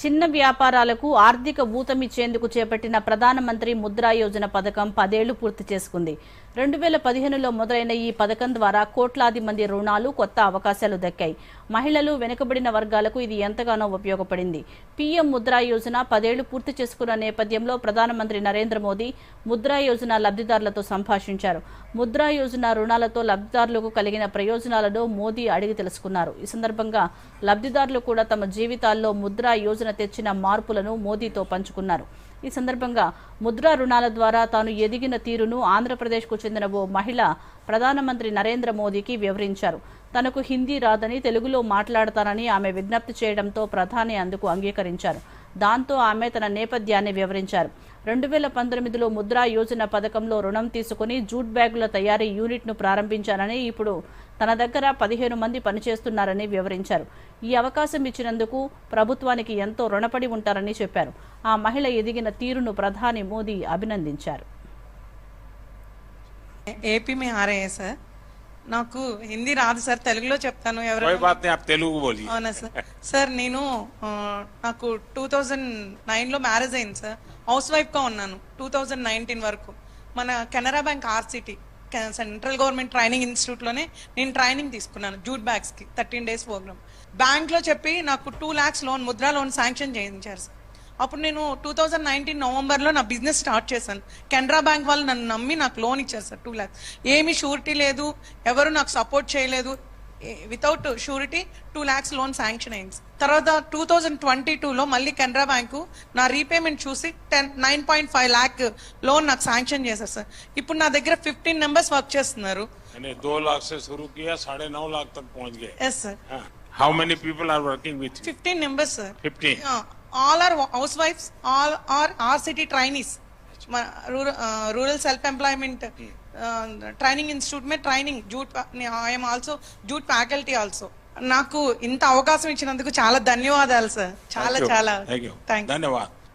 చిన్న వ్యాపారాలకు ఆర్థిక ఊతమిచ్చేందుకు చేపట్టిన ప్రధానమంత్రి ముద్రా యోజన పథకం 10 ఏళ్లు పూర్తి చేసుకుంది. 2015లో మొదలైన ఈ పథకం ద్వారా కోట్లాది మంది రుణాలు, కొత్త అవకాశాలు దక్కాయి. మహిళలు, వెనుకబడిన వర్గాలకు ఇది ఎంతగానో ఉపయోగపడింది. పీఎం ముద్రా యోజన 10 ఏళ్లు పూర్తి చేసుకున్న నేపథ్యంలో ప్రధానమంత్రి నరేంద్ర మోదీ ముద్రా యోజన లబ్ధిదారులతో సంభాషించారు. ముద్రా యోజన రుణాలతో లబ్ధిదారులకు కలిగిన ప్రయోజనాలను మోదీ అడిగి తెలుసుకున్నారు. ఈ సందర్భంగా లబ్ధిదారులు కూడా తమ జీవితాల్లో ముద్రా యోజన తెచ్చిన మార్పులను మోదీతో పంచుకున్నారు. ఈ సందర్భంగా ముద్రా రుణాల ద్వారా తాను ఎదిగిన తీరును ఆంధ్రప్రదేశ్కు చెందిన ఓ మహిళ ప్రధానమంత్రి నరేంద్ర మోదీకి వివరించారు. తనకు హిందీ రాదని తెలుగులో మాట్లాడతానని ఆమె విజ్ఞప్తి చేయడంతో ప్రధాని అందుకు అంగీకరించారు. దాంతో ఆమె తన నేపథ్యాన్ని వివరించారు. 2019లో ముద్రా యోజన పథకంలో రుణం తీసుకుని జూట్ బ్యాగుల తయారీ యూనిట్ను ప్రారంభించానని, ఇప్పుడు తన దగ్గర 15 మంది పనిచేస్తున్నారని వివరించారు. ఈ అవకాశం ఇచ్చినందుకు ప్రభుత్వానికి ఎంతో రుణపడి ఉంటారని చెప్పారు. ఆ మహిళ ఎదిగిన తీరును ప్రధాని మోదీ అభినందించారు. ఏపీ में आ रहे हैं सर. నాకు హిందీ రాదు సార్, తెలుగులో చెప్తాను. అవునా సార్. సార్ నేను నాకు 2009లో మ్యారేజ్ అయింది సార్. హౌస్ వైఫ్ గా ఉన్నాను 2019 వరకు. మన Canara bank RCT central government training institute లోనే నేను ట్రైనింగ్ తీసుకున్నాను జూట్ బ్యాగ్స్ కి 13 days ప్రోగ్రామ్. బ్యాంక్ లో చెప్పి నాకు 2 lakhs loan, Mudra loan sanction చేయించారు సార్. అప్పుడు నేను 2019 నవంబర్లో నా బిజినెస్ స్టార్ట్ చేశాను. కెనరా బ్యాంక్ వాళ్ళు నన్ను నమ్మి నాకు లోన్ ఇచ్చారు సార్ 2 lakhs. ఏమీ షూరిటీ లేదు, ఎవరు నాకు సపోర్ట్ చేయలేదు. Without surety 2 lakhs loan sanction అయింది. తర్వాత 2022లో మళ్ళీ కెనరా బ్యాంకు నా రీపేమెంట్ చూసి 9.5 lakh లోన్ నాకు శాంక్షన్ చేశారు సార్. ఇప్పుడు నా దగ్గర 15 members వర్క్ చేస్తున్నారు. 2 लाख से शुरू किया, 9.5 लाख तक पहुंच गए. Yes sir. How many people are working with you? 15 members sir. 15. All are housewives, all are RCT trainees. Rural self-employment training institute में training jute. I am also jute faculty also. నాకు ఇంత అవకాశం ఇచ్చినందుకు చాలా ధన్యవాదాలు సార్. చాలా చాలా thank you. ధన్యవాదాలు.